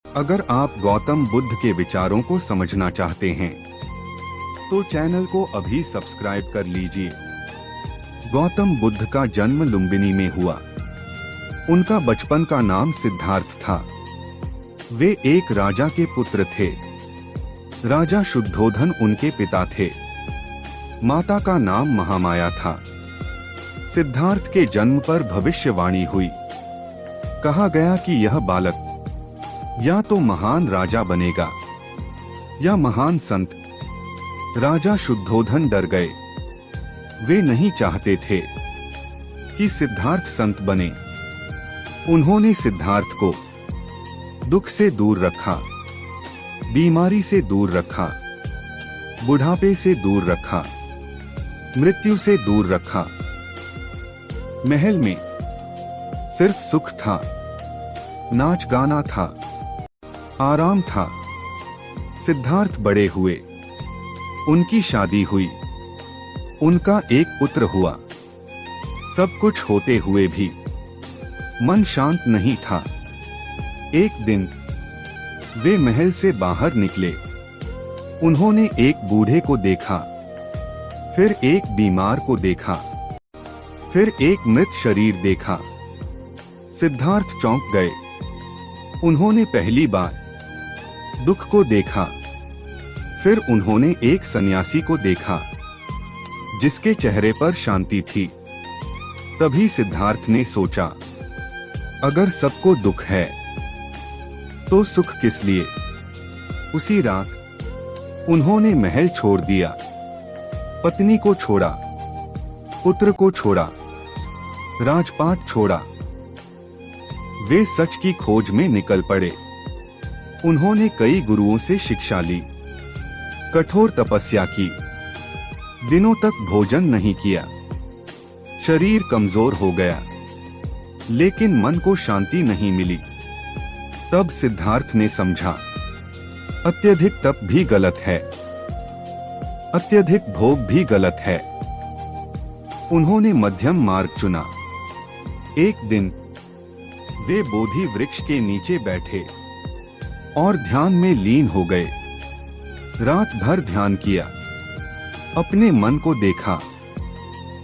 अगर आप गौतम बुद्ध के विचारों को समझना चाहते हैं तो चैनल को अभी सब्सक्राइब कर लीजिए। गौतम बुद्ध का जन्म लुम्बिनी में हुआ। उनका बचपन का नाम सिद्धार्थ था। वे एक राजा के पुत्र थे। राजा शुद्धोधन उनके पिता थे। माता का नाम महामाया था। सिद्धार्थ के जन्म पर भविष्यवाणी हुई। कहा गया कि यह बालक या तो महान राजा बनेगा या महान संत। राजा शुद्धोधन डर गए। वे नहीं चाहते थे कि सिद्धार्थ संत बने। उन्होंने सिद्धार्थ को दुख से दूर रखा, बीमारी से दूर रखा, बुढ़ापे से दूर रखा, मृत्यु से दूर रखा। महल में सिर्फ सुख था, नाच गाना था, आराम था। सिद्धार्थ बड़े हुए, उनकी शादी हुई, उनका एक पुत्र हुआ। सब कुछ होते हुए भी मन शांत नहीं था। एक दिन वे महल से बाहर निकले। उन्होंने एक बूढ़े को देखा, फिर एक बीमार को देखा, फिर एक मृत शरीर देखा। सिद्धार्थ चौंक गए। उन्होंने पहली बार दुख को देखा। फिर उन्होंने एक सन्यासी को देखा जिसके चेहरे पर शांति थी। तभी सिद्धार्थ ने सोचा, अगर सबको दुख है तो सुख किस लिए। उसी रात उन्होंने महल छोड़ दिया, पत्नी को छोड़ा, पुत्र को छोड़ा, राजपाट छोड़ा। वे सच की खोज में निकल पड़े। उन्होंने कई गुरुओं से शिक्षा ली, कठोर तपस्या की, दिनों तक भोजन नहीं किया। शरीर कमजोर हो गया, लेकिन मन को शांति नहीं मिली। तब सिद्धार्थ ने समझा, अत्यधिक तप भी गलत है, अत्यधिक भोग भी गलत है। उन्होंने मध्यम मार्ग चुना। एक दिन वे बोधि वृक्ष के नीचे बैठे और ध्यान में लीन हो गए। रात भर ध्यान किया, अपने मन को देखा।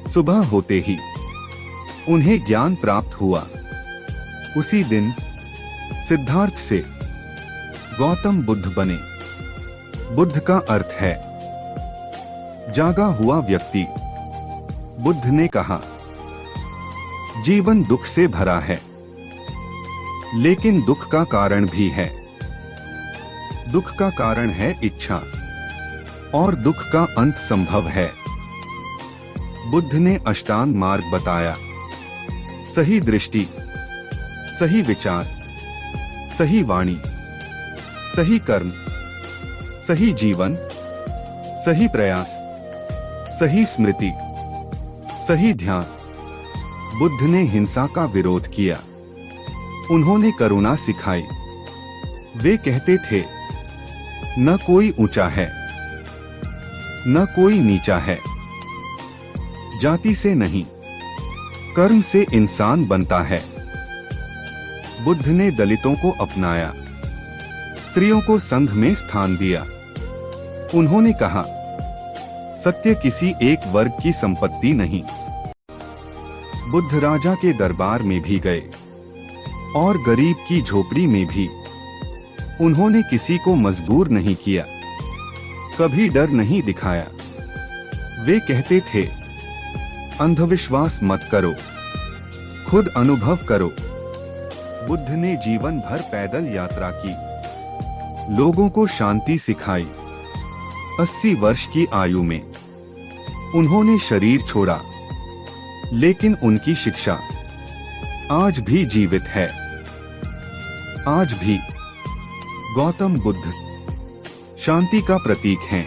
सुबह होते ही उन्हें ज्ञान प्राप्त हुआ। उसी दिन सिद्धार्थ से गौतम बुद्ध बने। बुद्ध का अर्थ है जागा हुआ व्यक्ति। बुद्ध ने कहा, जीवन दुख से भरा है, लेकिन दुख का कारण भी है। दुख का कारण है इच्छा, और दुख का अंत संभव है। बुद्ध ने अष्टांग मार्ग बताया, सही दृष्टि, सही विचार, सही वाणी, सही कर्म, सही जीवन, सही प्रयास, सही स्मृति, सही ध्यान। बुद्ध ने हिंसा का विरोध किया। उन्होंने करुणा सिखाई। वे कहते थे, न कोई ऊंचा है, न कोई नीचा है। जाति से नहीं, कर्म से इंसान बनता है। बुद्ध ने दलितों को अपनाया, स्त्रियों को संघ में स्थान दिया। उन्होंने कहा, सत्य किसी एक वर्ग की संपत्ति नहीं। बुद्ध राजा के दरबार में भी गए और गरीब की झोपड़ी में भी। उन्होंने किसी को मजबूर नहीं किया, कभी डर नहीं दिखाया। वे कहते थे, अंधविश्वास मत करो, खुद अनुभव करो। बुद्ध ने जीवन भर पैदल यात्रा की, लोगों को शांति सिखाई। 80 वर्ष की आयु में उन्होंने शरीर छोड़ा, लेकिन उनकी शिक्षा आज भी जीवित है। आज भी गौतम बुद्ध शांति का प्रतीक हैं।